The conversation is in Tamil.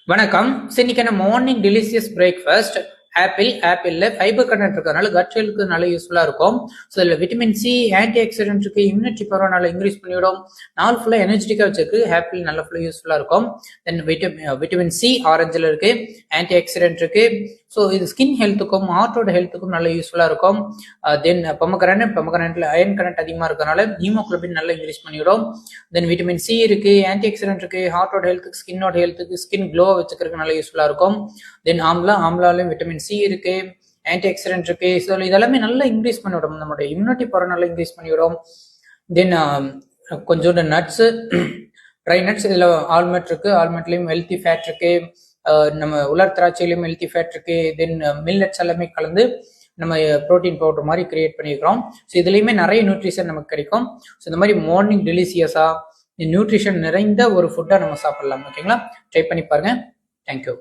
வணக்கம். இன்னைக்கான மார்னிங் டெலிசியஸ் பிரேக்ஃபாஸ்ட் ஆப்பிள்ல ஃபைபர் கண்டென்ட் இருக்கிறதுனால கட் ஹெல்த்துக்கு நல்ல யூஸ்ஃபுல்லா இருக்கும். ஸோ இதில் விட்டமின் சி, ஆன்டி ஆக்சிடென்ட் இருக்கு, இம்யூனிட்டி பவர் நல்லா இன்க்ரீஸ் பண்ணிவிடும், நாள் ஃபுல்லாக எனர்ஜெட்டிக்காக வச்சிருக்கு. ஆப்பிள் நல்ல ஃபுல்லாக யூஸ்ஃபுல்லாக இருக்கும். தென் விட்டமின் சி ஆரஞ்சில் இருக்கு, ஆன்டி ஆக்சிடென்ட் இருக்கு. ஸோ இது ஸ்கின் ஹெல்த்துக்கும் ஹார்ட்டோட ஹெல்த்துக்கும் நல்ல யூஸ்ஃபுல்லாக இருக்கும். தென் பொமக்ரானட்ல அயன் கண்டென்ட் அதிகமாக இருக்கிறதுனால ஹீமோகுளோபின் நல்லா இன்க்ரீஸ் பண்ணிவிடும். தென் விட்டமின் சி இருக்கு, ஆன்டி ஆக்சிடென்ட் இருக்கு, ஹார்ட்டோட ஹெல்த்துக்கு, ஸ்கின்னோட ஹெல்த்துக்கு, ஸ்கின் க்ளோ வச்சுக்கிறதுக்கு நல்ல யூஸ்ஃபுல்லாக இருக்கும். தென் ஆம்லாலையும் விட்டமின் சி இருக்கு, ஆன்டி ஆக்சிடென்ட் இருக்கு. ஸோ இதெல்லாமே நல்லா இன்க்ரீஸ் பண்ணிவிடும், நம்மளுடைய இம்யூனிட்டி பவர் நல்லா இன்க்ரீஸ் பண்ணிவிடும். தென் கொஞ்சோண்டு நட்ஸு, ட்ரை நட்ஸ், இதில் ஆல்மண்ட் இருக்கு, ஆல்மண்ட்லேயும் ஹெல்த்தி ஃபேட் இருக்கு, நம்ம உலர் திராட்சையிலையும் ஹெல்த்தி ஃபேட் இருக்கு. தென் மில்லட்ஸ் எல்லாமே கலந்து நம்ம ப்ரோட்டீன் பவுடர் மாதிரி கிரியேட் பண்ணியிருக்கிறோம். ஸோ இதுலேயுமே நிறைய நியூட்ரிஷன் நமக்கு கிடைக்கும். ஸோ இந்த மாதிரி மார்னிங் டெலிசியஸாக நியூட்ரிஷன் நிறைந்த ஒரு ஃபுட்டாக நம்ம சாப்பிடலாம். ஓகேங்களா? ட்ரை பண்ணி பாருங்க. தேங்க்யூ.